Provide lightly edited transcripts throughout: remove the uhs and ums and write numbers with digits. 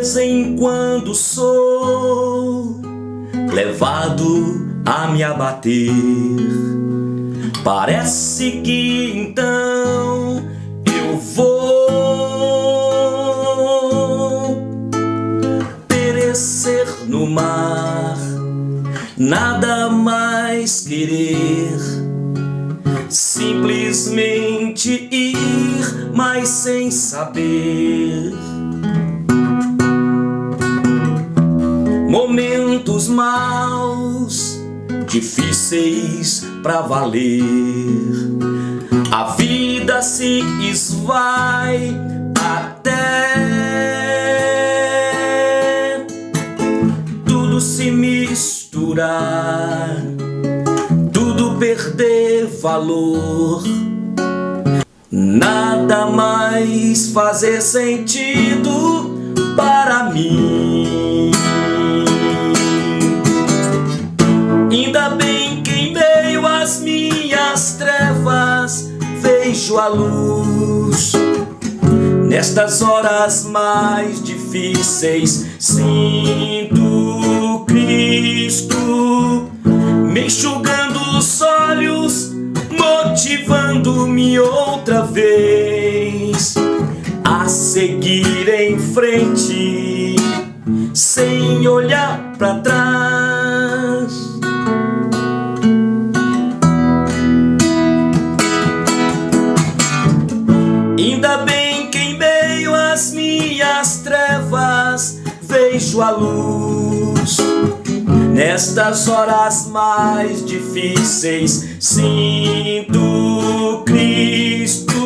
vez em quando sou levado a me abater. Parece que então eu vou perecer no mar, nada mais querer, simplesmente ir, mas sem saber. Momentos maus, difíceis pra valer, a vida se esvai até tudo se misturar, tudo perder valor, nada mais fazer sentido para mim. Ainda bem que em meio às minhas trevas vejo a luz. Nestas horas mais difíceis sinto Cristo me enxugando os olhos, motivando-me outra vez a seguir em frente, sem olhar para trás. Ainda bem que em meio às minhas trevas vejo a luz. Nestas horas mais difíceis sinto Cristo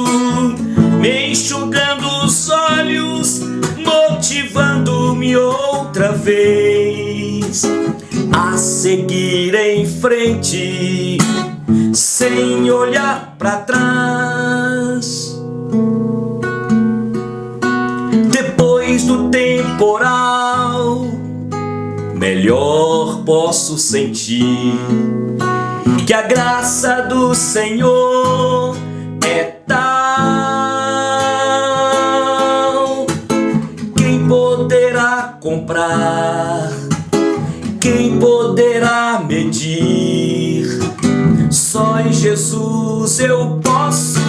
me enxugando os olhos, motivando-me outra vez a seguir em frente, sem olhar para trás. Depois do temporal, melhor posso sentir que a graça do Senhor é tal. Quem poderá comprar? Quem poderá medir? Só em Jesus eu posso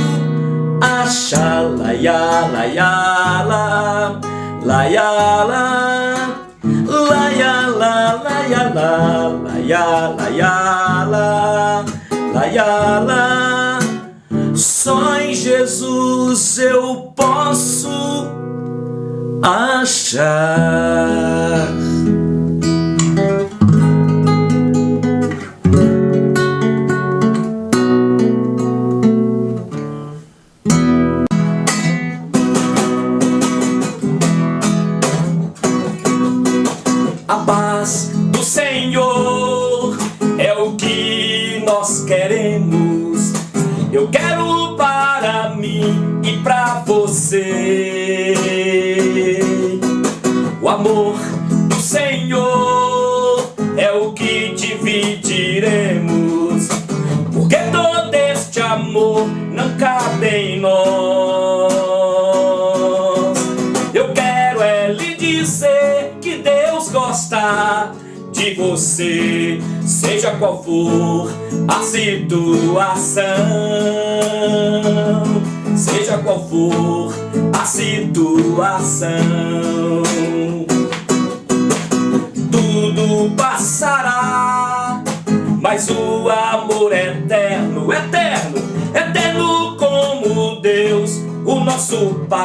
achar. Laiá, laiá, lá, laiá, lá, laiá, lá, laiá, lá, laiá, laiá, lá, laiá, lá. Só em Jesus eu posso achar. A paz do Senhor é o que nós queremos. Eu quero para mim e para você. O amor do Senhor é o que dividiremos, porque todo este amor não cabe em nós. Eu quero lhe dizer que Deus gosta de você, seja qual for a situação, seja qual for a situação. Tudo passará, mas o amor é eterno, eterno, eterno como Deus, o nosso Pai.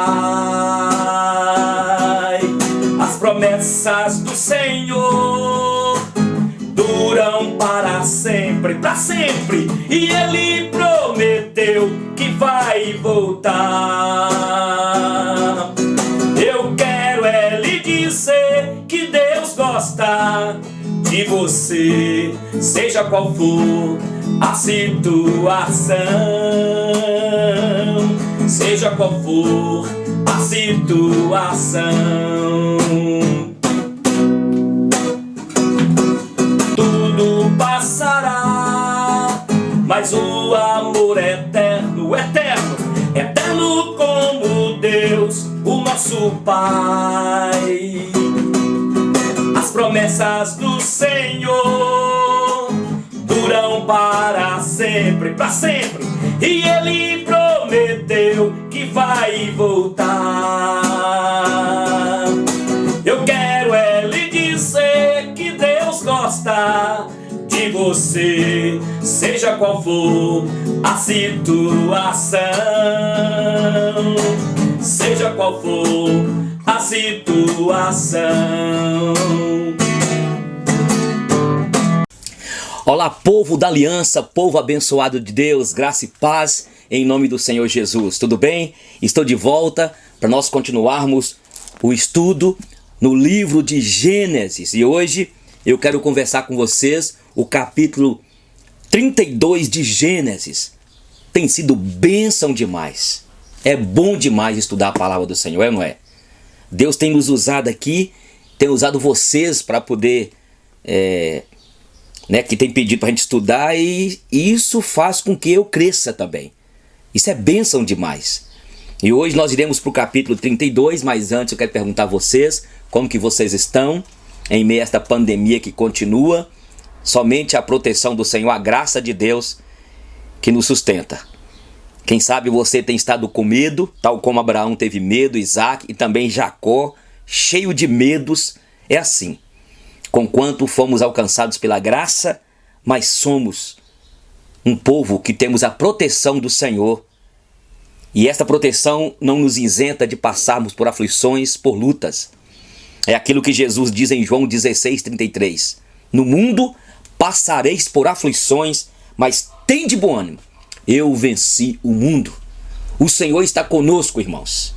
As promessas do Senhor duram para sempre, e Ele prometeu que vai voltar. Eu quero lhe dizer que Deus gosta de você, seja qual for a situação, seja qual for a situação. Tudo passará, mas o amor é eterno, eterno, eterno como Deus, o nosso Pai. As promessas do Senhor duram para sempre, e Ele prometeu que vai voltar. Eu quero lhe dizer que Deus gosta de você, seja qual for a situação, seja qual for a situação. Olá, povo da aliança, povo abençoado de Deus, graça e paz em nome do Senhor Jesus. Tudo bem? Estou de volta para nós continuarmos o estudo no livro de Gênesis. E hoje eu quero conversar com vocês o capítulo 32 de Gênesis. Tem sido bênção demais. É bom demais estudar a palavra do Senhor, é ou não é? Deus tem nos usado aqui, tem usado vocês para poder... que tem pedido para a gente estudar, e isso faz com que eu cresça também. Isso é bênção demais. E hoje nós iremos para o capítulo 32, mas antes eu quero perguntar a vocês como que vocês estão em meio a esta pandemia que continua. Somente a proteção do Senhor, a graça de Deus que nos sustenta. Quem sabe você tem estado com medo, tal como Abraão teve medo, Isaac e também Jacó, cheio de medos. É assim. Conquanto fomos alcançados pela graça, mas somos um povo que temos a proteção do Senhor. E esta proteção não nos isenta de passarmos por aflições, por lutas. É aquilo que Jesus diz em João 16:33. No mundo passareis por aflições, mas tende bom ânimo. Eu venci o mundo. O Senhor está conosco, irmãos.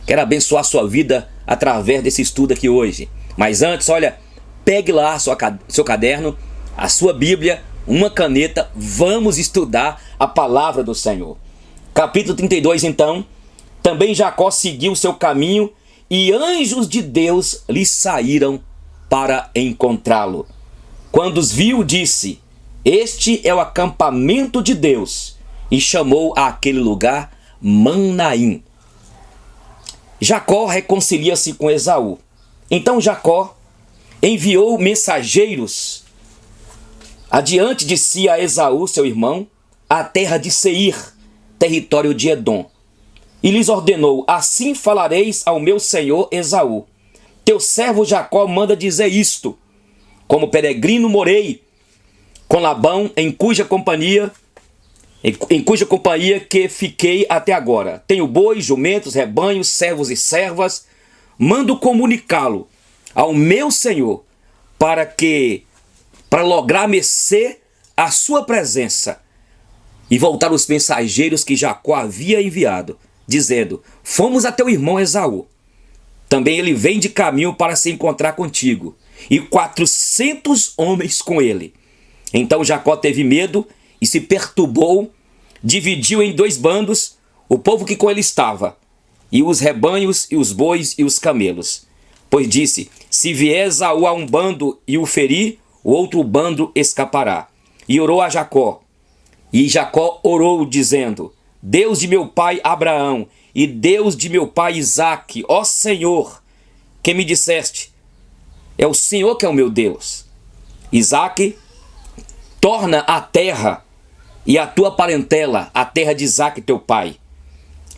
Quero abençoar a sua vida através desse estudo aqui hoje. Mas antes, olha... Pegue lá seu caderno, a sua Bíblia, uma caneta, vamos estudar a palavra do Senhor. Capítulo 32 então, também Jacó seguiu seu caminho e anjos de Deus lhe saíram para encontrá-lo. Quando os viu, disse: este é o acampamento de Deus, e chamou àquele lugar Manaim. Jacó reconcilia-se com Esaú. Então Jacó enviou mensageiros adiante de si a Esaú, seu irmão, à terra de Seir, território de Edom. E lhes ordenou: assim falareis ao meu senhor Esaú: teu servo Jacó manda dizer isto: como peregrino morei com Labão, em cuja companhia que fiquei até agora. Tenho bois, jumentos, rebanhos, servos e servas. Mando comunicá-lo ao meu senhor, para lograr mercê a sua presença. E voltaram os mensageiros que Jacó havia enviado, dizendo: fomos a teu irmão Esaú. Também ele vem de caminho para se encontrar contigo, e 400 homens com ele. Então Jacó teve medo e se perturbou, dividiu em 2 bandos o povo que com ele estava, e os rebanhos, e os bois, e os camelos. Pois disse: se vier Esaú a um bando e o ferir, o outro bando escapará. E orou a Jacó. E Jacó orou, dizendo: Deus de meu pai Abraão e Deus de meu pai Isaque, ó Senhor, que me disseste: é o Senhor que é o meu Deus. Isaque, torna a terra e a tua parentela, a terra de Isaque teu pai,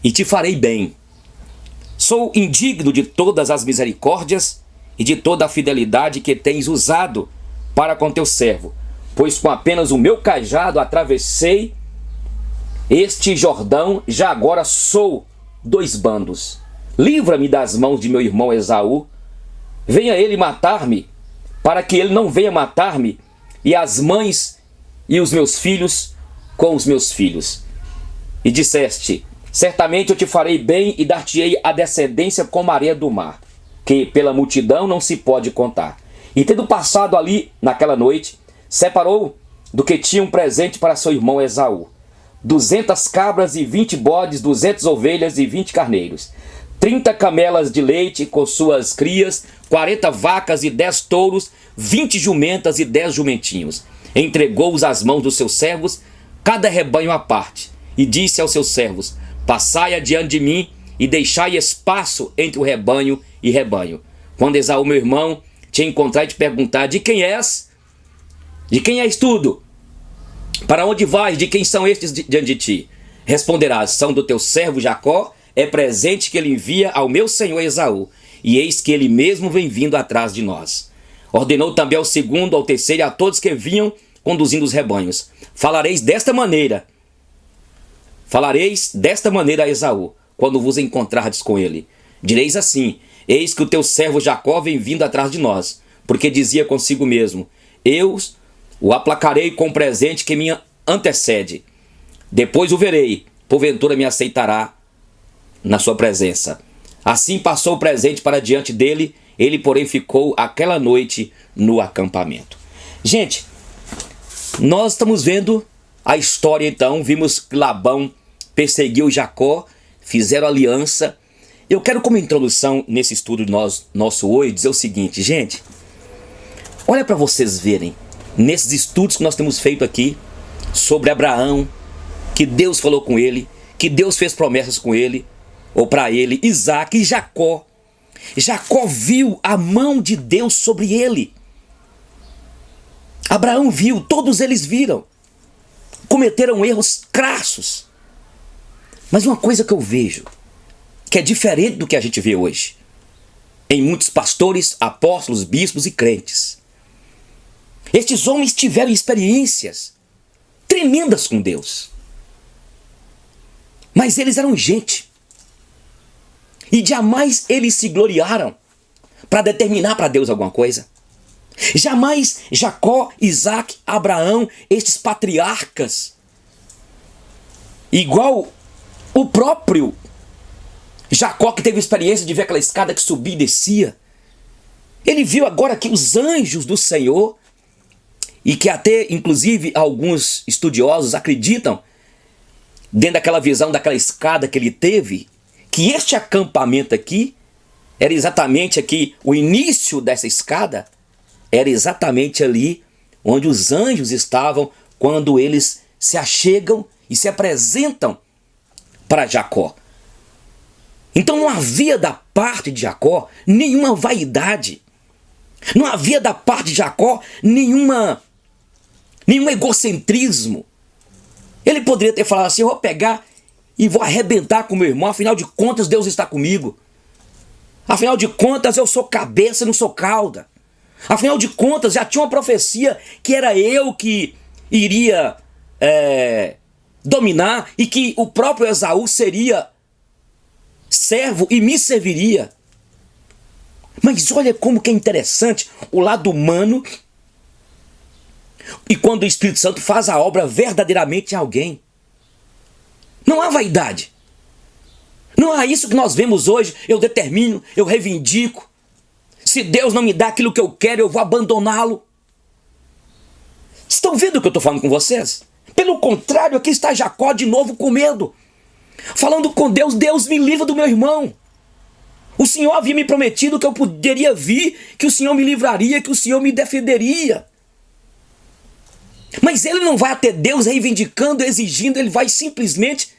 e te farei bem. Sou indigno de todas as misericórdias e de toda a fidelidade que tens usado para com teu servo, pois com apenas o meu cajado atravessei este Jordão, já agora sou 2 bandos. Livra-me das mãos de meu irmão Esaú, venha ele matar-me, para que ele não venha matar-me, e as mães e os meus filhos com os meus filhos. E disseste: certamente eu te farei bem e dar-te-ei a descendência como a areia do mar, que pela multidão não se pode contar. E tendo passado ali naquela noite, separou do que tinha um presente para seu irmão Esaú: 200 cabras e 20 bodes, 200 ovelhas e 20 carneiros, 30 camelas de leite com suas crias, 40 vacas e 10 touros, 20 jumentas e 10 jumentinhos. Entregou-os às mãos dos seus servos, cada rebanho à parte, e disse aos seus servos: passai adiante de mim e deixai espaço entre o rebanho e rebanho. Quando Esaú, meu irmão, te encontrar e te perguntar: de quem és? De quem és tudo? Para onde vais? De quem são estes diante de ti? Responderás: são do teu servo Jacó, é presente que ele envia ao meu senhor Esaú, e eis que ele mesmo vem vindo atrás de nós. Ordenou também ao segundo, ao terceiro e a todos que vinham conduzindo os rebanhos: falareis desta maneira a Esaú, quando vos encontrardes com ele. Direis assim: eis que o teu servo Jacó vem vindo atrás de nós, porque dizia consigo mesmo: eu o aplacarei com o presente que me antecede. Depois o verei, porventura me aceitará na sua presença. Assim passou o presente para diante dele, ele porém ficou aquela noite no acampamento. Gente, nós estamos vendo a história então, vimos que Labão perseguiu Jacó, fizeram aliança. Eu quero, como introdução nesse estudo nosso hoje, dizer o seguinte: gente, olha para vocês verem, nesses estudos que nós temos feito aqui, sobre Abraão, que Deus falou com ele, que Deus fez promessas com ele, ou para ele, Isaac e Jacó. Jacó viu a mão de Deus sobre ele. Abraão viu, todos eles viram. Cometeram erros crassos. Mas uma coisa que eu vejo, que é diferente do que a gente vê hoje, em muitos pastores, apóstolos, bispos e crentes. Estes homens tiveram experiências tremendas com Deus. Mas eles eram gente. E jamais eles se gloriaram para determinar para Deus alguma coisa. Jamais Jacó, Isaac, Abraão, estes patriarcas, igual o próprio Jacó, que teve experiência de ver aquela escada que subia e descia, ele viu agora que os anjos do Senhor, e que até inclusive alguns estudiosos acreditam, dentro daquela visão daquela escada que ele teve, que este acampamento aqui era exatamente aqui, o início dessa escada era exatamente ali onde os anjos estavam quando eles se achegam e se apresentam para Jacó. Então não havia da parte de Jacó nenhuma vaidade. Não havia da parte de Jacó nenhum egocentrismo. Ele poderia ter falado assim: eu vou pegar e vou arrebentar com meu irmão, afinal de contas Deus está comigo. Afinal de contas eu sou cabeça e não sou cauda. Afinal de contas já tinha uma profecia que era eu que iria dominar e que o próprio Esaú seria servo e me serviria. Mas olha como que é interessante o lado humano e quando o Espírito Santo faz a obra verdadeiramente em alguém. Não há vaidade. Não há isso que nós vemos hoje. Eu determino, eu reivindico. Se Deus não me dá aquilo que eu quero, eu vou abandoná-lo. Estão vendo o que eu estou falando com vocês? Pelo contrário, aqui está Jacó de novo com medo. Falando com Deus: Deus, me livra do meu irmão. O Senhor havia me prometido que eu poderia vir, que o Senhor me livraria, que o Senhor me defenderia. Mas ele não vai até Deus reivindicando, exigindo, ele vai simplesmente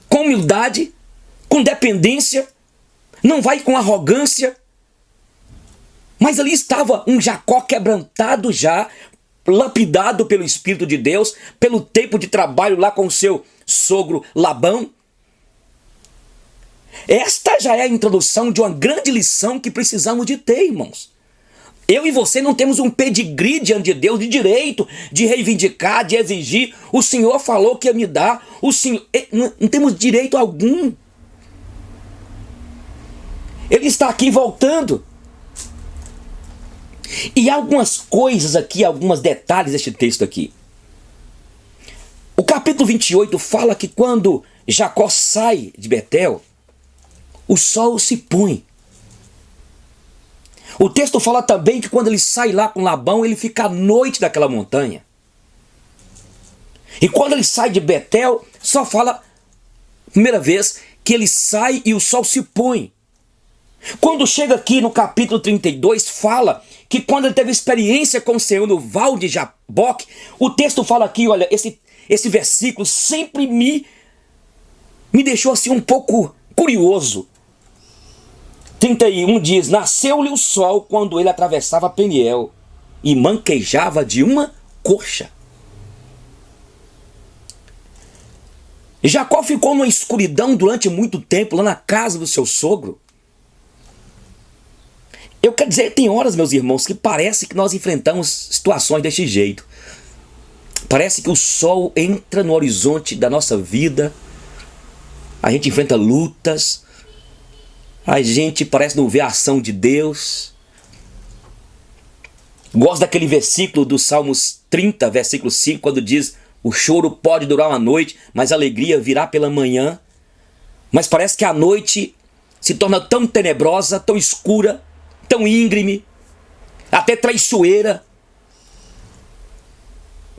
com humildade, com dependência, não vai com arrogância. Mas ali estava um Jacó quebrantado já, lapidado pelo Espírito de Deus, pelo tempo de trabalho lá com o seu sogro Labão. Esta já é a introdução de uma grande lição que precisamos de ter, irmãos. Eu e você não temos um pedigree diante de Deus de direito, de reivindicar, de exigir. O Senhor falou que ia me dar. O Senhor, não temos direito algum. Ele está aqui voltando. E há algumas coisas aqui, alguns detalhes deste texto aqui. O capítulo 28 fala que quando Jacó sai de Betel, o sol se põe. O texto fala também que quando ele sai lá com Labão, ele fica à noite daquela montanha. E quando ele sai de Betel, só fala, primeira vez, que ele sai e o sol se põe. Quando chega aqui no capítulo 32, fala que quando ele teve experiência com o Senhor no Val de Jaboque, o texto fala aqui, olha, esse versículo sempre me deixou assim um pouco curioso. 31 diz: nasceu-lhe o sol quando ele atravessava Peniel e manquejava de uma coxa. Jacó ficou numa escuridão durante muito tempo lá na casa do seu sogro. Eu quero dizer, tem horas, meus irmãos, que parece que nós enfrentamos situações desse jeito. Parece que o sol entra no horizonte da nossa vida, a gente enfrenta lutas, a gente parece não ver a ação de Deus. Gosto daquele versículo do Salmos 30, versículo 5, quando diz: o choro pode durar uma noite, mas a alegria virá pela manhã. Mas parece que a noite se torna tão tenebrosa, tão escura, tão íngreme, até traiçoeira.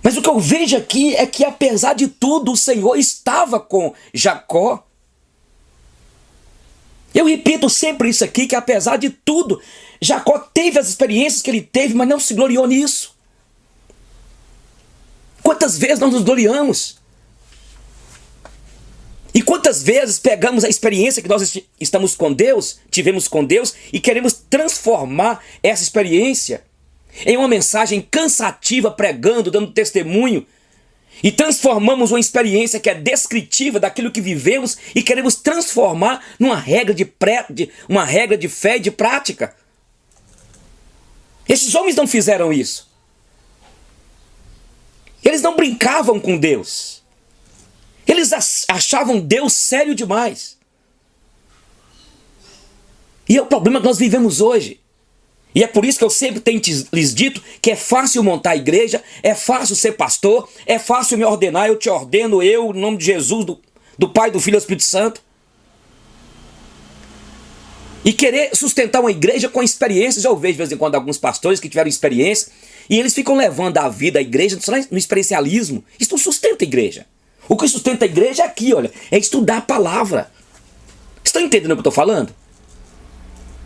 Mas o que eu vejo aqui é que, apesar de tudo, o Senhor estava com Jacó. Eu repito sempre isso aqui, que apesar de tudo, Jacó teve as experiências que ele teve, mas não se gloriou nisso. Quantas vezes nós nos gloriamos? E quantas vezes pegamos a experiência que nós estamos com Deus, tivemos com Deus, e queremos transformar essa experiência em uma mensagem cansativa, pregando, dando testemunho, e transformamos uma experiência que é descritiva daquilo que vivemos e queremos transformar numa regra uma regra de fé e de prática. Esses homens não fizeram isso. Eles não brincavam com Deus. Eles achavam Deus sério demais. E é o problema que nós vivemos hoje. E é por isso que eu sempre tenho lhes dito que é fácil montar a igreja, é fácil ser pastor, é fácil me ordenar, eu te ordeno, eu, em nome de Jesus, do Pai, do Filho e do Espírito Santo. E querer sustentar uma igreja com experiências. Eu vejo de vez em quando alguns pastores que tiveram experiência e eles ficam levando a vida, a igreja, só no experiencialismo. Isso não sustenta a igreja. O que sustenta a igreja é aqui, olha, é estudar a palavra. Estão entendendo o que eu estou falando?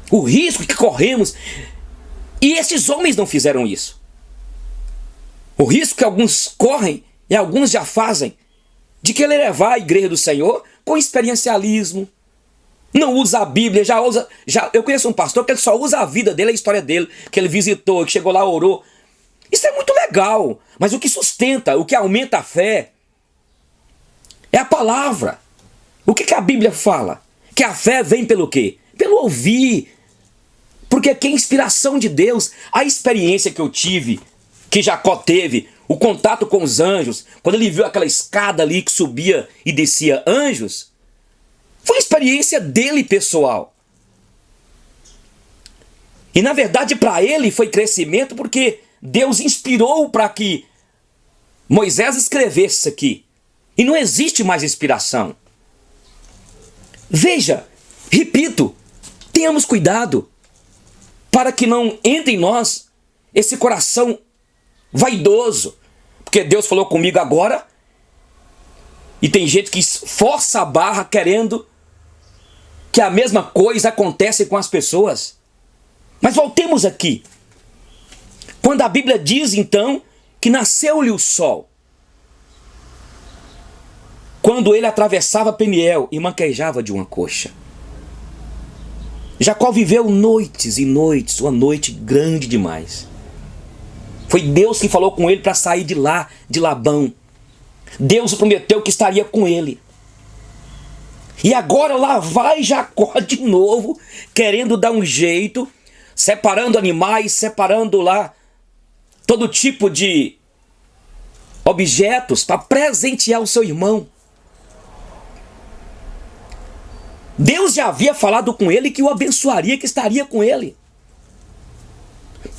O risco que corremos. E esses homens não fizeram isso. O risco que alguns correm e alguns já fazem de querer levar a igreja do Senhor com experiencialismo. Não usa a Bíblia, eu conheço um pastor que ele só usa a vida dele, a história dele, que ele visitou, que chegou lá, orou. Isso é muito legal, mas o que sustenta, o que aumenta a fé é a palavra. O que a Bíblia fala? Que a fé vem pelo quê? Pelo ouvir. Porque aqui é inspiração de Deus. A experiência que eu tive, que Jacó teve, o contato com os anjos, quando ele viu aquela escada ali que subia e descia anjos, foi uma experiência dele pessoal. E na verdade para ele foi crescimento, porque Deus inspirou para que Moisés escrevesse isso aqui. E não existe mais inspiração. Veja, repito, tenhamos cuidado para que não entre em nós esse coração vaidoso. Porque Deus falou comigo agora, e tem gente que força a barra querendo que a mesma coisa aconteça com as pessoas. Mas voltemos aqui. Quando a Bíblia diz então que nasceu-lhe o sol, quando ele atravessava Peniel e manquejava de uma coxa. Jacó viveu noites e noites, uma noite grande demais. Foi Deus que falou com ele para sair de lá, de Labão. Deus prometeu que estaria com ele. E agora lá vai Jacó de novo, querendo dar um jeito, separando animais, separando lá todo tipo de objetos para presentear o seu irmão. Deus já havia falado com ele que o abençoaria, que estaria com ele.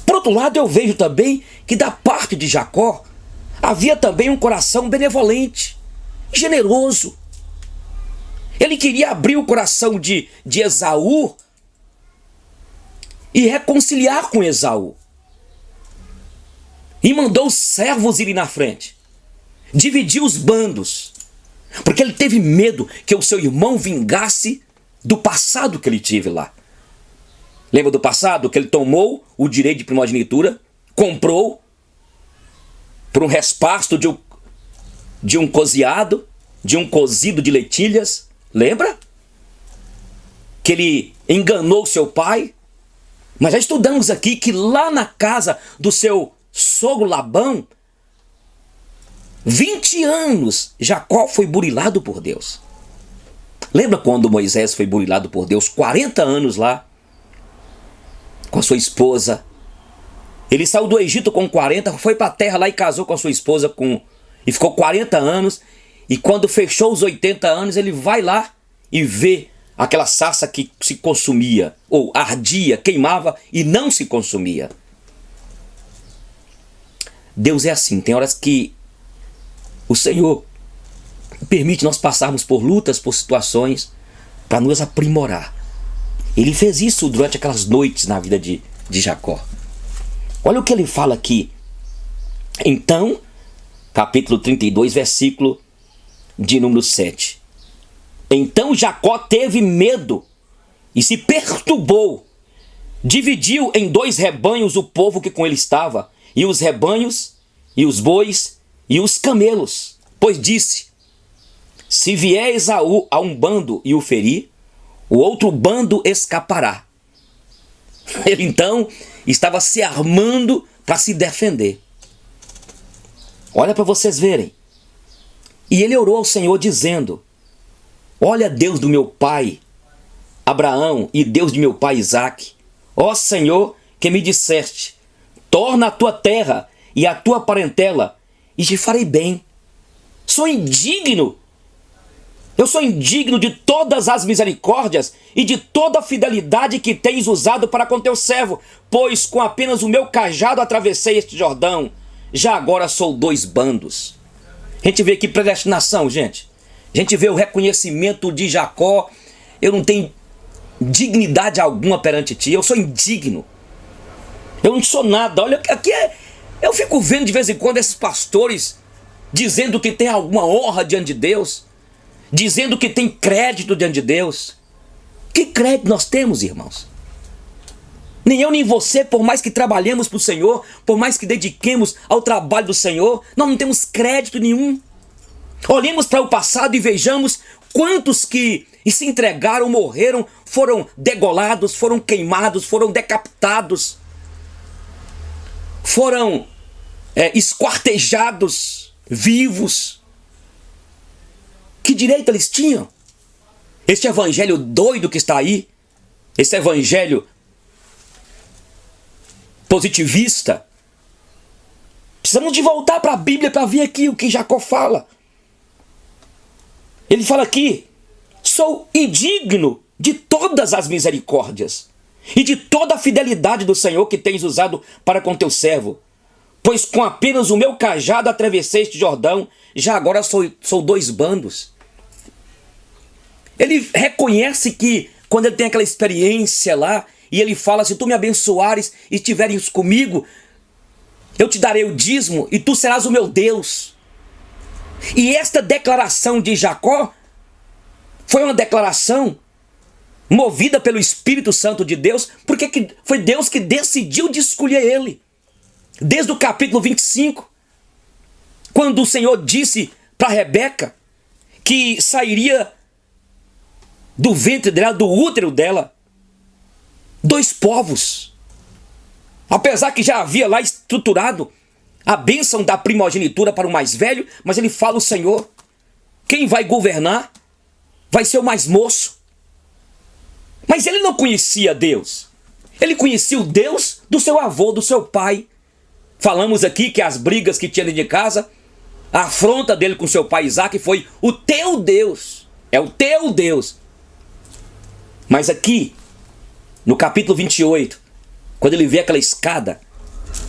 Por outro lado, eu vejo também que da parte de Jacó havia também um coração benevolente, generoso. Ele queria abrir o coração de Esaú e reconciliar com Esaú. E mandou os servos irem na frente, dividir os bandos, porque ele teve medo que o seu irmão vingasse do passado que ele tive lá. Lembra do passado? Que ele tomou o direito de primogenitura, comprou por um respasto de um cozido de lentilhas. Lembra? que ele enganou seu pai. Mas já estudamos aqui que lá na casa do seu sogro Labão, 20 anos, Jacó foi burilado por Deus. Lembra quando Moisés foi burilado por Deus? 40 anos lá, com a sua esposa. Ele saiu do Egito com 40, foi para a terra lá e casou com a sua esposa e ficou 40 anos. E quando fechou os 80 anos, ele vai lá e vê aquela sarça que se consumia, ou ardia, queimava e não se consumia. Deus é assim, tem horas que o Senhor permite nós passarmos por lutas, por situações, para nos aprimorar. Ele fez isso durante aquelas noites na vida de Jacó. Olha o que ele fala aqui. Então, capítulo 32, versículo de número 7. Então Jacó teve medo e se perturbou. Dividiu em 2 rebanhos o povo que com ele estava, e os rebanhos, e os bois, e os camelos. Pois disse: se vier Esaú a um bando e o ferir, o outro bando escapará. Ele então estava se armando para se defender. Olha para vocês verem. E ele orou ao Senhor dizendo: olha, Deus do meu pai Abraão e Deus de meu pai Isaque, ó Senhor, que me disseste: torna a tua terra e a tua parentela, e te farei bem. Sou indigno. Eu sou indigno de todas as misericórdias e de toda a fidelidade que tens usado para com teu servo, pois com apenas o meu cajado atravessei este Jordão. Já agora sou 2 bandos. A gente vê aqui predestinação, gente. A gente vê o reconhecimento de Jacó. Eu não tenho dignidade alguma perante ti. Eu sou indigno. Eu não sou nada. Olha, aqui eu fico vendo de vez em quando esses pastores dizendo que tem alguma honra diante de Deus, dizendo que tem crédito diante de Deus. Que crédito nós temos, irmãos? Nem eu nem você, por mais que trabalhemos para o Senhor, por mais que dediquemos ao trabalho do Senhor, nós não temos crédito nenhum. Olhemos para o passado e vejamos quantos que se entregaram, morreram, foram degolados, foram queimados, foram decapitados, foram esquartejados, vivos. Que direito eles tinham? Este evangelho doido que está aí, esse evangelho positivista, precisamos de voltar para a Bíblia para ver aqui o que Jacó fala. Ele fala aqui: sou indigno de todas as misericórdias e de toda a fidelidade do Senhor que tens usado para com teu servo, pois com apenas o meu cajado atravessei este Jordão, já agora sou 2 bandos. Ele reconhece que quando ele tem aquela experiência lá, e ele fala: se tu me abençoares e estiveres comigo, eu te darei o dízimo e tu serás o meu Deus. E esta declaração de Jacó foi uma declaração movida pelo Espírito Santo de Deus, porque foi Deus que decidiu de escolher ele. Desde o capítulo 25, quando o Senhor disse para Rebeca que sairia do ventre dela, do útero dela, 2 povos. Apesar que já havia lá estruturado a bênção da primogenitura para o mais velho, mas ele fala: o Senhor, quem vai governar vai ser o mais moço. Mas ele não conhecia Deus. Ele conhecia o Deus do seu avô, do seu pai. Falamos aqui que as brigas que tinha dentro de casa, a afronta dele com seu pai Isaque foi: o teu Deus, é o teu Deus. Mas aqui, no capítulo 28, quando ele vê aquela escada,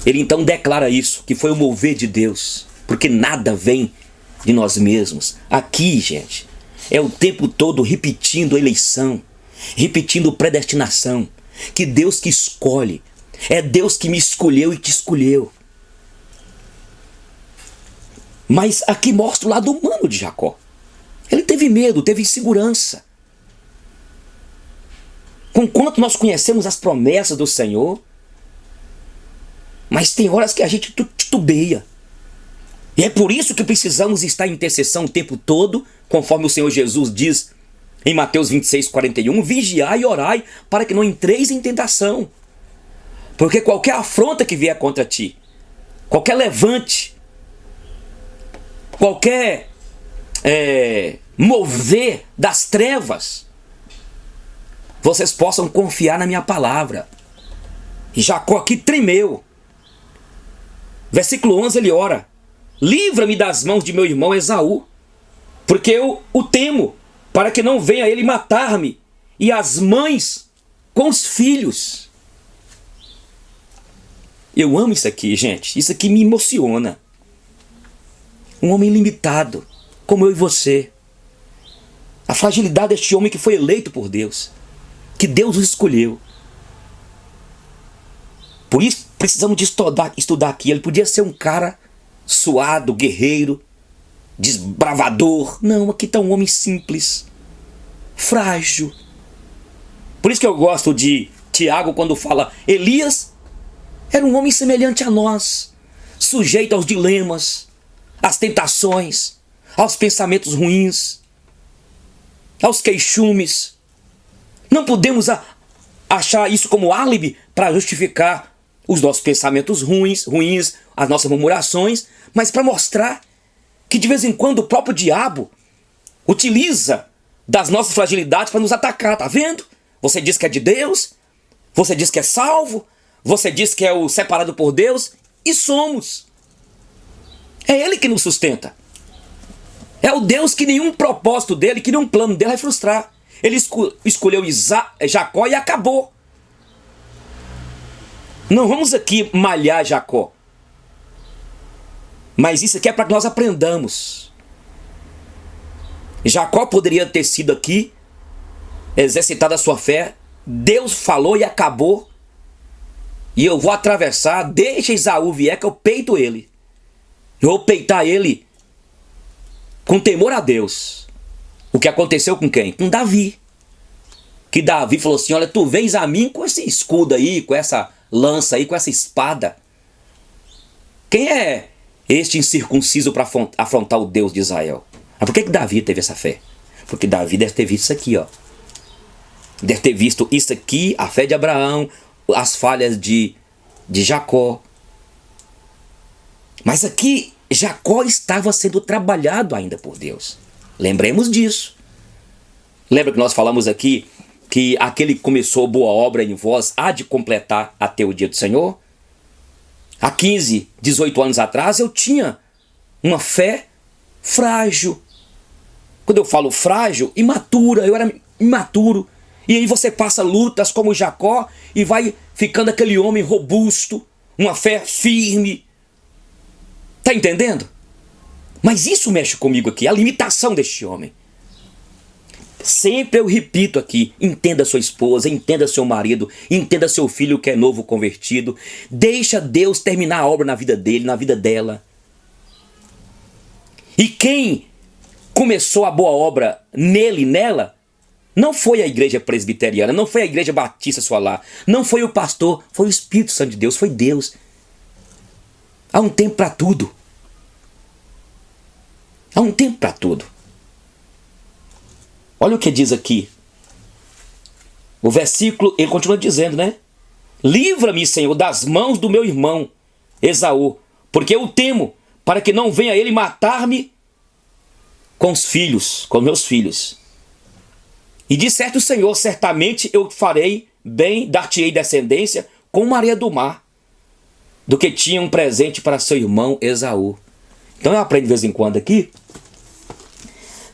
ele então declara isso, que foi o mover de Deus, porque nada vem de nós mesmos. Aqui, gente, é o tempo todo repetindo a eleição, repetindo predestinação, que Deus que escolhe, é Deus que me escolheu e te escolheu. Mas aqui mostra o lado humano de Jacó. Ele teve medo, teve insegurança. Conquanto nós conhecemos as promessas do Senhor, mas tem horas que a gente titubeia. E é por isso que precisamos estar em intercessão o tempo todo, conforme o Senhor Jesus diz Em Mateus 26:41, vigiai e orai para que não entreis em tentação. Porque qualquer afronta que vier contra ti, qualquer levante, qualquer mover das trevas, vocês possam confiar na minha palavra. E Jacó aqui tremeu. Versículo 11 ele ora: livra-me das mãos de meu irmão Esaú, porque eu o temo, para que não venha ele matar-me, e as mães com os filhos. Eu amo isso aqui, gente. Isso aqui me emociona. Um homem limitado, como eu e você. A fragilidade deste homem que foi eleito por Deus, que Deus o escolheu. Por isso precisamos de estudar aqui. Ele podia ser um cara suado, guerreiro, desbravador. Não, aqui está um homem simples, frágil. Por isso que eu gosto de Tiago quando fala: Elias era um homem semelhante a nós, sujeito aos dilemas, às tentações, aos pensamentos ruins, aos queixumes. Não podemos achar isso como álibi para justificar os nossos pensamentos ruins, as nossas murmurações, mas para mostrar que de vez em quando o próprio diabo utiliza das nossas fragilidades para nos atacar. Tá vendo? Você diz que é de Deus, você diz que é salvo, você diz que é o separado por Deus, e somos. É Ele que nos sustenta. É o Deus que nenhum propósito dele, que nenhum plano dele vai frustrar. Ele escolheu Jacó e acabou. Não vamos aqui malhar Jacó, mas isso aqui é para que nós aprendamos. Jacó poderia ter sido aqui, exercitado a sua fé. Deus falou e acabou. E eu vou atravessar, deixa Esaú vier que eu peito ele. Eu vou peitar ele com temor a Deus. O que aconteceu com quem? Com Davi. Que Davi falou assim: olha, tu vens a mim com esse escudo aí, com essa lança aí, com essa espada. Quem é este incircunciso para afrontar o Deus de Israel? Mas por que Davi teve essa fé? Porque Davi deve ter visto isso aqui, ó. Deve ter visto isso aqui, a fé de Abraão, as falhas de Jacó. Mas aqui Jacó estava sendo trabalhado ainda por Deus. Lembremos disso. Lembra que nós falamos aqui que aquele que começou boa obra em vós há de completar até o dia do Senhor? Há 15, 18 anos atrás eu tinha uma fé frágil. Quando eu falo frágil, imatura, eu era imaturo. E aí você passa lutas como Jacó e vai ficando aquele homem robusto, uma fé firme. Tá entendendo? Mas isso mexe comigo aqui, a limitação deste homem. Sempre eu repito aqui: entenda sua esposa, entenda seu marido, entenda seu filho que é novo convertido. Deixa Deus terminar a obra na vida dele, na vida dela. E quem começou a boa obra nele, nela, não foi a igreja presbiteriana, não foi a igreja batista Solar, não foi o pastor, foi o Espírito Santo de Deus, foi Deus. Há um tempo para tudo. Há um tempo para tudo. Olha o que diz aqui. O versículo, ele continua dizendo, né? Livra-me, Senhor, das mãos do meu irmão Esaú, porque eu o temo, para que não venha ele matar-me com os filhos, com meus filhos. E de certo, Senhor, certamente eu farei bem, dar-te-ei descendência com Maria do mar, do que tinha um presente para seu irmão Esaú. Então eu aprendo de vez em quando aqui.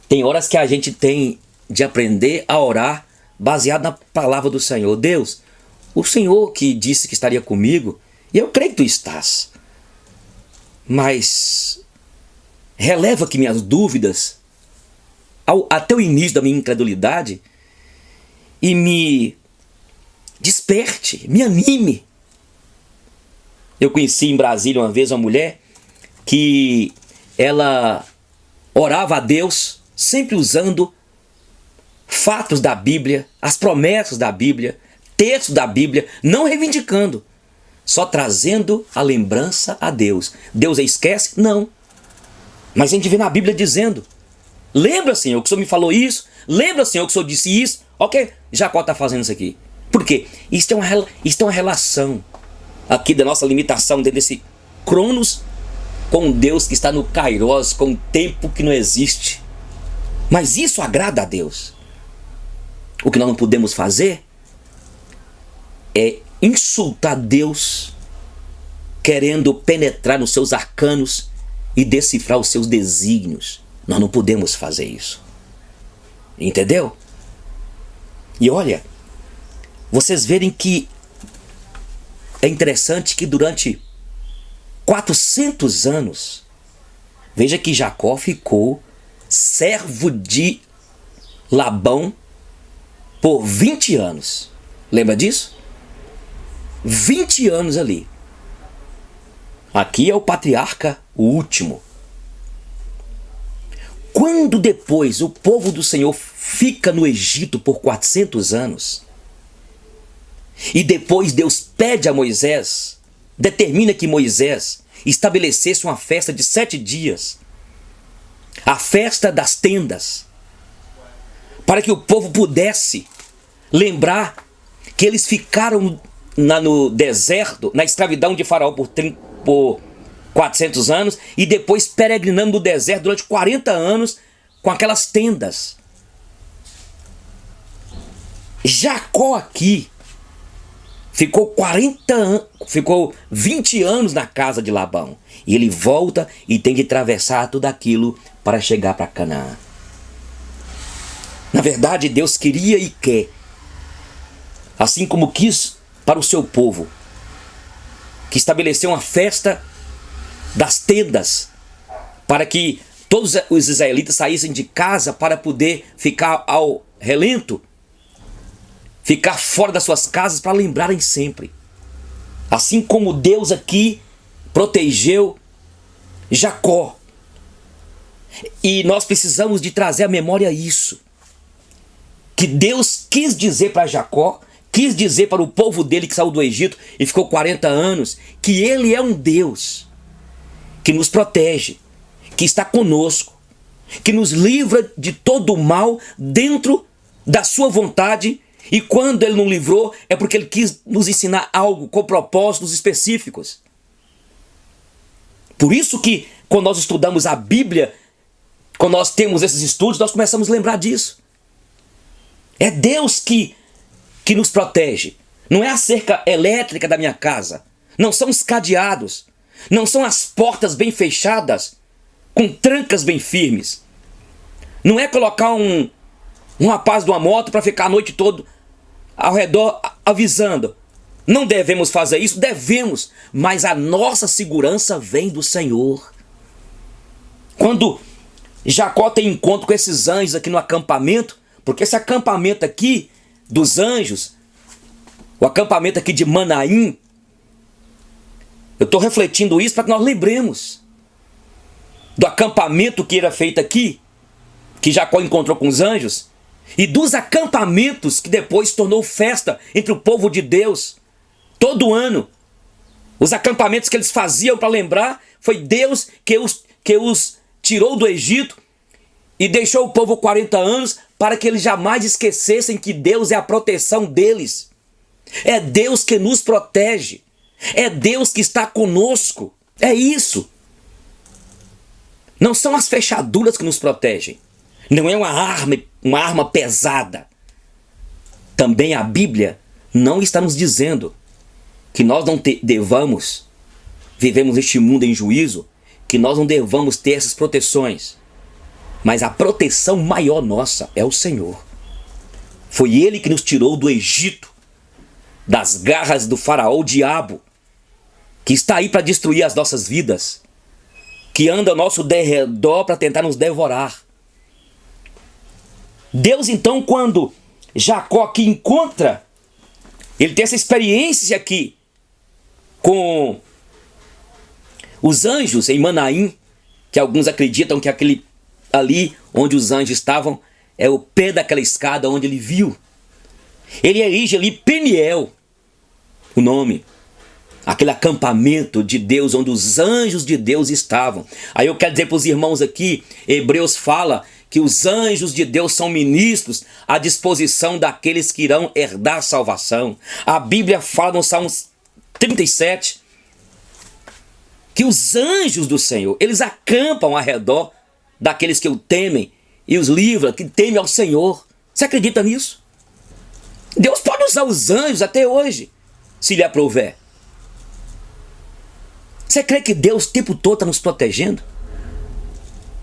Tem horas que a gente tem de aprender a orar baseado na palavra do Senhor. Deus, o Senhor que disse que estaria comigo, e eu creio que tu estás. Mas releva que minhas dúvidas até o início da minha incredulidade e me desperte, me anime. Eu conheci em Brasília uma vez uma mulher que ela orava a Deus sempre usando fatos da Bíblia, as promessas da Bíblia, textos da Bíblia, não reivindicando, só trazendo a lembrança a Deus. Deus a esquece? Não. Mas a gente vê na Bíblia dizendo Lembra, Senhor, que o Senhor me falou isso? Lembra, Senhor, que o Senhor disse isso? Ok, Jacó está fazendo isso aqui. Por quê? Isso é uma relação aqui da nossa limitação dentro desse Cronos com Deus que está no Kairos, com o tempo que não existe. Mas isso agrada a Deus. O que nós não podemos fazer é insultar Deus, querendo penetrar nos seus arcanos e decifrar os seus desígnios. Nós não podemos fazer isso. Entendeu? E olha, vocês verem que é interessante que durante 400 anos, veja que Jacó ficou servo de Labão por 20 anos. Lembra disso? 20 anos ali. Aqui é o patriarca, o último. Quando depois o povo do Senhor fica no Egito por 400 anos, e depois Deus pede a Moisés, determina que Moisés estabelecesse uma festa de 7 dias, a festa das tendas, para que o povo pudesse lembrar que eles ficaram no deserto, na escravidão de Faraó por 400 anos, e depois peregrinando no deserto durante 40 anos com aquelas tendas. Jacó aqui ficou 20 anos na casa de Labão. E ele volta e tem que atravessar tudo aquilo para chegar para Canaã. Na verdade, Deus queria e quer, assim como quis para o seu povo, que estabeleceu uma festa das tendas, para que todos os israelitas saíssem de casa para poder ficar ao relento, ficar fora das suas casas para lembrarem sempre. Assim como Deus aqui protegeu Jacó. E nós precisamos de trazer à memória isso. Que Deus quis dizer para Jacó, quis dizer para o povo dele que saiu do Egito e ficou 40 anos, que ele é um Deus que nos protege, que está conosco, que nos livra de todo o mal dentro da sua vontade. E quando ele não livrou, é porque ele quis nos ensinar algo com propósitos específicos. Por isso que quando nós estudamos a Bíblia, quando nós temos esses estudos, nós começamos a lembrar disso. É Deus que nos protege. Não é a cerca elétrica da minha casa. Não são os cadeados. Não são as portas bem fechadas, com trancas bem firmes. Não é colocar um rapaz de uma moto para ficar a noite toda ao redor avisando. Não devemos fazer isso? Devemos. Mas a nossa segurança vem do Senhor. Quando Jacó tem encontro com esses anjos aqui no acampamento, porque esse acampamento aqui dos anjos, o acampamento aqui de Manaim, eu estou refletindo isso para que nós lembremos do acampamento que era feito aqui, que Jacó encontrou com os anjos, e dos acampamentos que depois tornou festa entre o povo de Deus todo ano. Os acampamentos que eles faziam para lembrar, foi Deus que os tirou do Egito e deixou o povo 40 anos para que eles jamais esquecessem que Deus é a proteção deles. É Deus que nos protege. É Deus que está conosco. É isso. Não são as fechaduras que nos protegem. Não é uma arma pesada. Também a Bíblia não está nos dizendo que nós não vivemos neste mundo em juízo, que nós não devamos ter essas proteções. Mas a proteção maior nossa é o Senhor. Foi Ele que nos tirou do Egito, das garras do faraó, o diabo, que está aí para destruir as nossas vidas, que anda ao nosso derredor para tentar nos devorar. Deus, então, quando Jacó aqui encontra, ele tem essa experiência aqui com os anjos em Manaim, que alguns acreditam que aquele ali onde os anjos estavam é o pé daquela escada onde ele viu. Ele erige ali Peniel, o nome, aquele acampamento de Deus onde os anjos de Deus estavam. Aí eu quero dizer para os irmãos aqui, Hebreus fala que os anjos de Deus são ministros à disposição daqueles que irão herdar salvação. A Bíblia fala no Salmos 37 que os anjos do Senhor, eles acampam ao redor daqueles que o temem e os livra, que temem ao Senhor. Você acredita nisso? Deus pode usar os anjos até hoje, se lhe aprouver. Você crê que Deus o tempo todo está nos protegendo?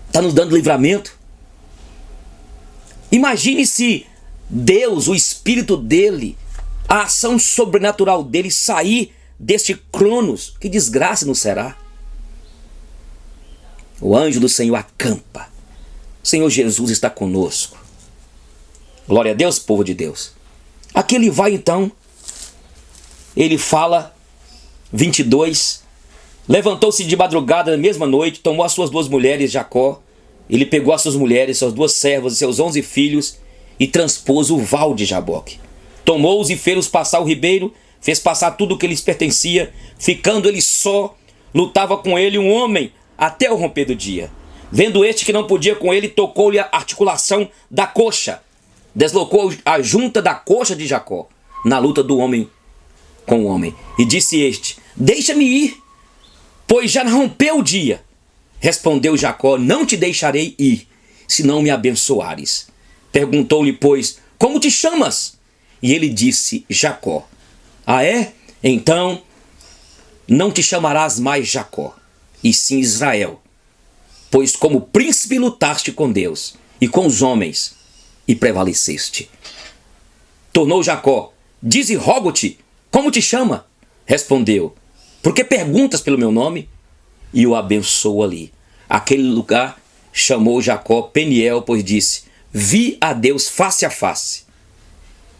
Está nos dando livramento? Imagine se Deus, o Espírito dele, a ação sobrenatural dele sair deste Cronos. Que desgraça não será? O anjo do Senhor acampa. O Senhor Jesus está conosco. Glória a Deus, povo de Deus. Aqui ele vai então, ele fala, 22, levantou-se de madrugada na mesma noite, tomou as suas 2 mulheres, Jacó, ele pegou as suas mulheres, suas 2 servas e seus 11 filhos e transpôs o val de Jaboque. Tomou-os e fez-os passar o ribeiro, fez passar tudo o que lhes pertencia, ficando ele só, lutava com ele um homem até o romper do dia. Vendo este que não podia com ele, tocou-lhe a articulação da coxa, deslocou a junta da coxa de Jacó, na luta do homem com o homem. E disse este: deixa-me ir, pois já rompeu o dia. Respondeu Jacó: não te deixarei ir, se não me abençoares. Perguntou-lhe, pois, como te chamas? E ele disse: Jacó. Ah, é? Então não te chamarás mais Jacó, e sim Israel, pois como príncipe lutaste com Deus e com os homens, e prevaleceste. Tornou Jacó: dize, rogo-te, como te chama? Respondeu: porque perguntas pelo meu nome? E o abençoou ali. Aquele lugar chamou Jacó Peniel, pois disse: vi a Deus face a face,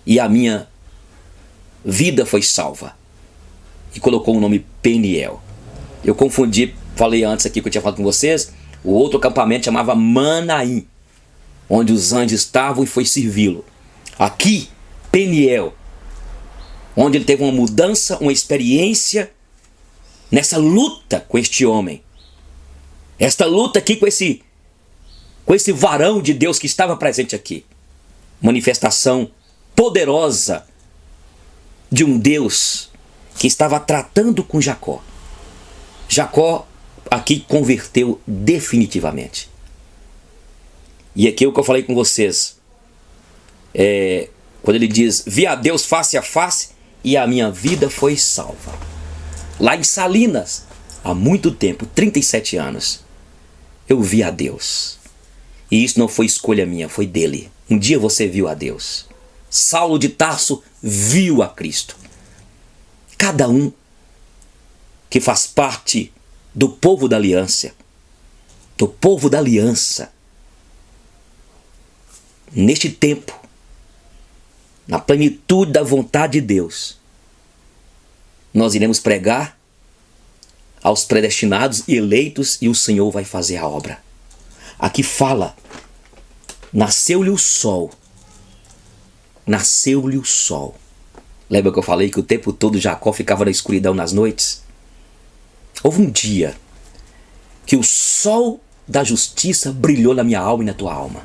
e a minha vida foi salva. E colocou o nome Peniel. Eu confundi, falei antes aqui que eu tinha falado com vocês, o outro acampamento chamava Manaim, onde os anjos estavam, e foi servi-lo. Aqui, Peniel, onde ele teve uma mudança, uma experiência nessa luta com este homem. Esta luta aqui com esse varão de Deus que estava presente aqui. Manifestação poderosa de um Deus que estava tratando com Jacó. Jacó aqui converteu definitivamente. E aqui é o que eu falei com vocês. Quando ele diz: vi a Deus face a face e a minha vida foi salva. Lá em Salinas, há muito tempo, 37 anos, eu vi a Deus. E isso não foi escolha minha, foi dele. Um dia você viu a Deus. Saulo de Tarso viu a Cristo. Cada um que faz parte do povo da aliança, neste tempo, na plenitude da vontade de Deus, nós iremos pregar aos predestinados e eleitos, e o Senhor vai fazer a obra. Aqui fala: nasceu-lhe o sol. Nasceu-lhe o sol. Lembra que eu falei que o tempo todo Jacó ficava na escuridão nas noites? Houve um dia que o sol da justiça brilhou na minha alma e na tua alma.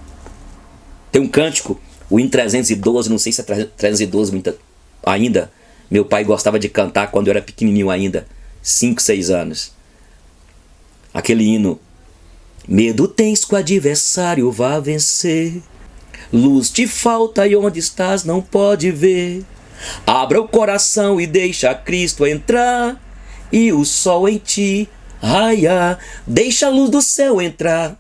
Tem um cântico, o hino 312, não sei se é 312 ainda. Meu pai gostava de cantar quando eu era pequenininho ainda, 5, 6 anos. Aquele hino: medo tens que o adversário vá vencer, luz te falta e onde estás não pode ver. Abra o coração e deixa Cristo entrar, e o sol em ti raiar. Deixa a luz do céu entrar,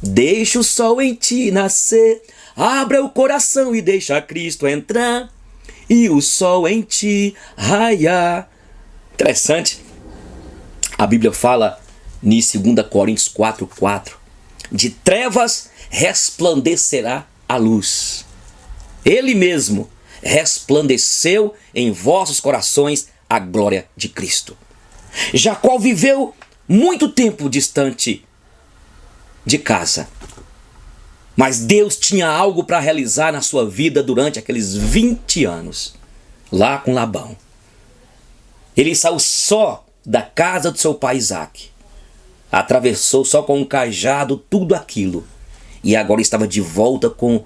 deixa o sol em ti nascer. Abra o coração e deixa Cristo entrar, e o sol em ti raiar. Interessante. A Bíblia fala em 2 Coríntios 4:4, de trevas resplandecerá a luz. Ele mesmo resplandeceu em vossos corações a glória de Cristo. Jacó viveu muito tempo distante de casa, mas Deus tinha algo para realizar na sua vida durante aqueles 20 anos, lá com Labão. Ele saiu só da casa do seu pai Isaque, atravessou só com um cajado tudo aquilo, e agora estava de volta com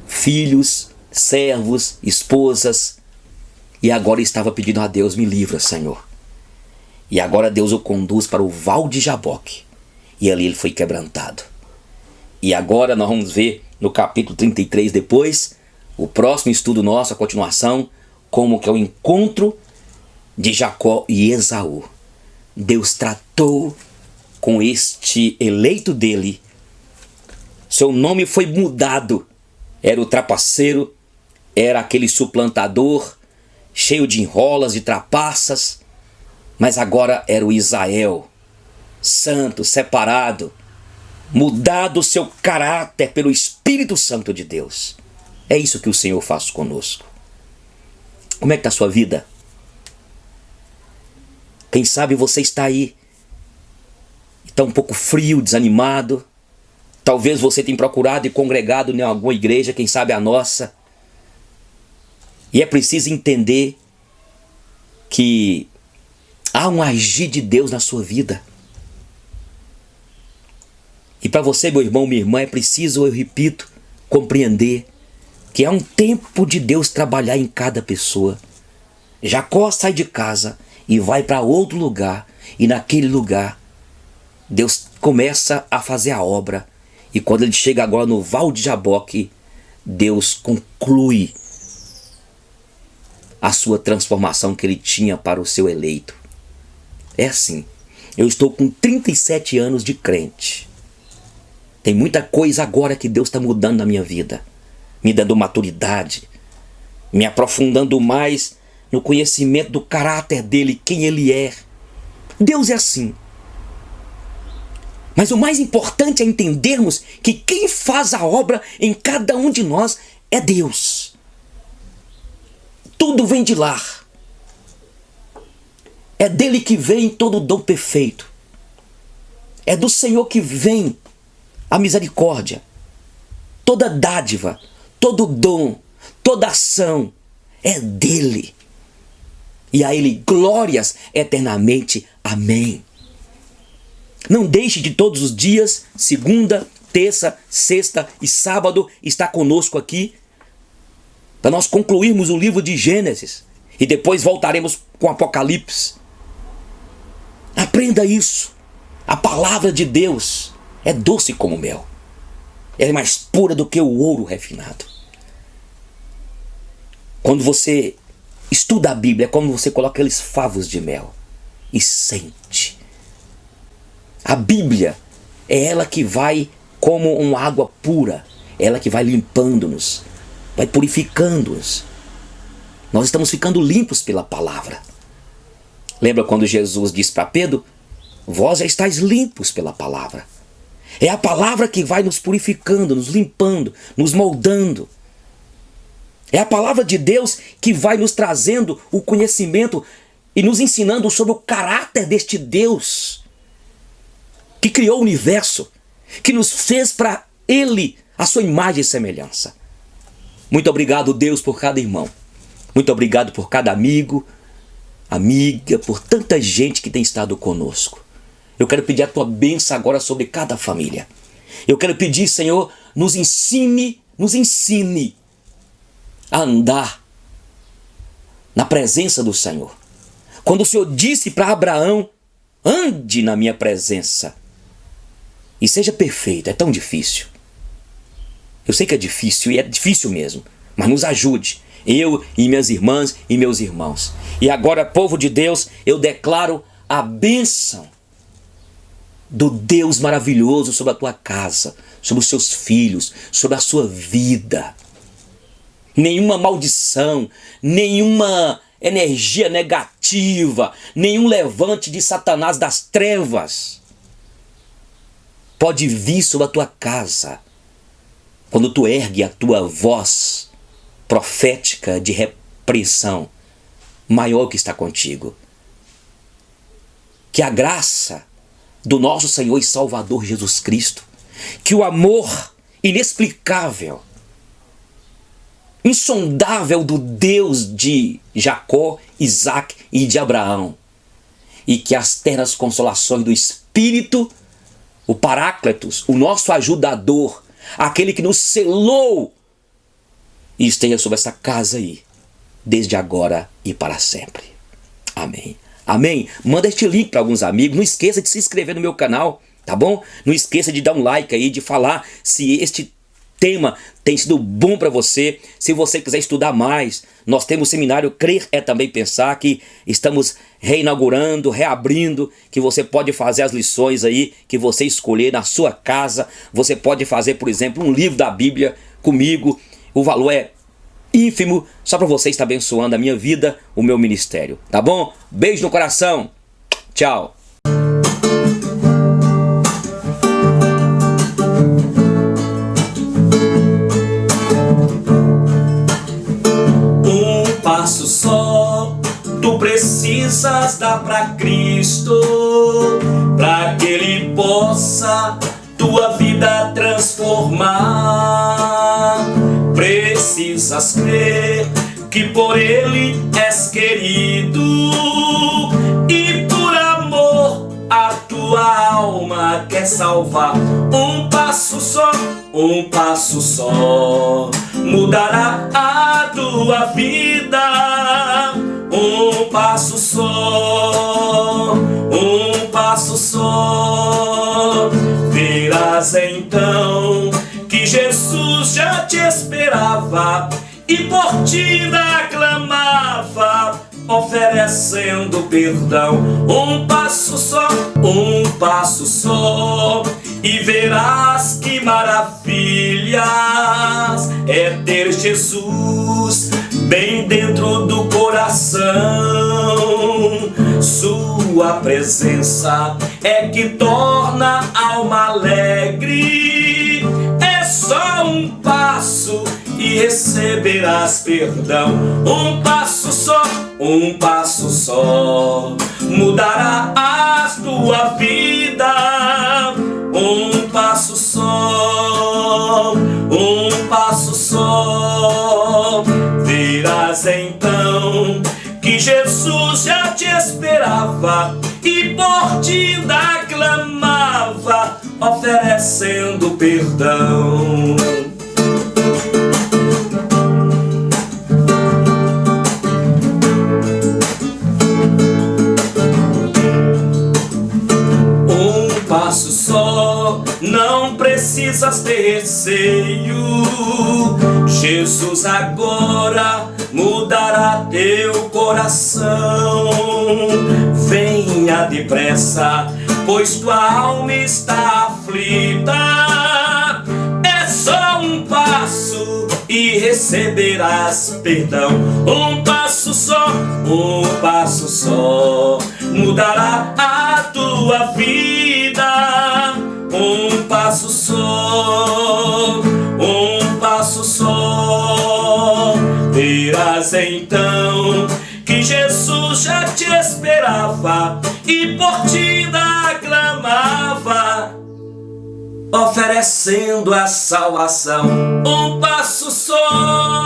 filhos, servos, esposas, e agora estava pedindo a Deus: me livra, Senhor. E agora Deus o conduz para o Val de Jaboque, e ali ele foi quebrantado. E agora nós vamos ver no capítulo 33 depois, o próximo estudo nosso, a continuação, como que é o encontro de Jacó e Esaú. Deus tratou com este eleito dele. Seu nome foi mudado. Era o trapaceiro, era aquele suplantador, cheio de enrolas, de trapaças. Mas agora era o Israel, santo, separado, mudado o seu caráter pelo Espírito Santo de Deus. É isso que o Senhor faz conosco. Como é que está a sua vida? Quem sabe você está aí, está um pouco frio, desanimado. Talvez você tenha procurado e congregado em alguma igreja, quem sabe a nossa. E é preciso entender que há um agir de Deus na sua vida. E para você, meu irmão, minha irmã, é preciso, eu repito, compreender que é um tempo de Deus trabalhar em cada pessoa. Jacó sai de casa e vai para outro lugar, e naquele lugar Deus começa a fazer a obra. E quando ele chega agora no Val de Jaboque, Deus conclui a sua transformação que ele tinha para o seu eleito. É assim, eu estou com 37 anos de crente. Tem muita coisa agora que Deus está mudando na minha vida, me dando maturidade, me aprofundando mais no conhecimento do caráter dele, quem ele é. Deus é assim. Mas o mais importante é entendermos que quem faz a obra em cada um de nós é Deus. Tudo vem de lá. É dele que vem todo o dom perfeito. É do Senhor que vem a misericórdia, toda dádiva, todo dom, toda ação é dele. E a ele glórias eternamente. Amém. Não deixe de todos os dias, segunda, terça, sexta e sábado, estar conosco aqui, para nós concluirmos o livro de Gênesis, e depois voltaremos com Apocalipse. Aprenda isso. A palavra de Deus é doce como mel. Ela é mais pura do que o ouro refinado. Quando você estuda a Bíblia, é como você coloca aqueles favos de mel e sente. A Bíblia é ela que vai como uma água pura, ela que vai limpando-nos, vai purificando-nos. Nós estamos ficando limpos pela palavra. Lembra quando Jesus disse para Pedro: vós já estáis limpos pela palavra. É a palavra que vai nos purificando, nos limpando, nos moldando. É a palavra de Deus que vai nos trazendo o conhecimento e nos ensinando sobre o caráter deste Deus que criou o universo, que nos fez para Ele a sua imagem e semelhança. Muito obrigado, Deus, por cada irmão. Muito obrigado por cada amigo, amiga, por tanta gente que tem estado conosco. Eu quero pedir a tua bênção agora sobre cada família. Eu quero pedir, Senhor, nos ensine a andar na presença do Senhor. Quando o Senhor disse para Abraão: ande na minha presença e seja perfeito, é tão difícil. Eu sei que é difícil, e é difícil mesmo, mas nos ajude, eu e minhas irmãs e meus irmãos. E agora, povo de Deus, eu declaro a bênção do Deus maravilhoso sobre a tua casa, sobre os seus filhos, sobre a sua vida. Nenhuma maldição, nenhuma energia negativa, nenhum levante de Satanás das trevas pode vir sobre a tua casa quando tu ergue a tua voz profética de repreensão maior que está contigo. Que a graça do nosso Senhor e Salvador Jesus Cristo, que o amor inexplicável, insondável do Deus de Jacó, Isaac e de Abraão, e que as ternas consolações do Espírito, o Paráclitos, o nosso ajudador, aquele que nos selou, e esteja sobre essa casa aí, desde agora e para sempre. Amém. Amém. Manda este link para alguns amigos. Não esqueça de se inscrever no meu canal, tá bom? Não esqueça de dar um like aí, de falar se este tema tem sido bom para você. Se você quiser estudar mais, nós temos o seminário Crer é Também Pensar, que estamos reinaugurando, reabrindo, que você pode fazer as lições aí que você escolher na sua casa. Você pode fazer, por exemplo, um livro da Bíblia comigo. O valor é ínfimo, só para você estar abençoando a minha vida, o meu ministério, tá bom? Beijo no coração. Tchau. Um passo só tu precisas dar pra Cristo, pra que Ele possa tua vida transformar. Precisas crer que por Ele és querido, e por amor a tua alma quer salvar. Um passo só mudará a tua vida. Um passo só, verás então que Jesus já te esperava e por ti aclamava, oferecendo perdão. Um passo só, e verás que maravilhas é ter Jesus bem dentro do coração. Sua presença é que torna a alma alegre. É só um passo e receberás perdão. Um passo só mudará a tua vida. Um passo só, verás então que Jesus já te esperava e por ti aclamava, oferecendo perdão. Um passo só, não precisas ter receio. Jesus agora mudará teu coração. Venha depressa, pois tua alma está aflita. É só um passo e receberás perdão. Um passo só mudará a tua vida. Um passo só, verás então que Jesus já te esperava e por ti aclamava, oferecendo a salvação. Um passo só.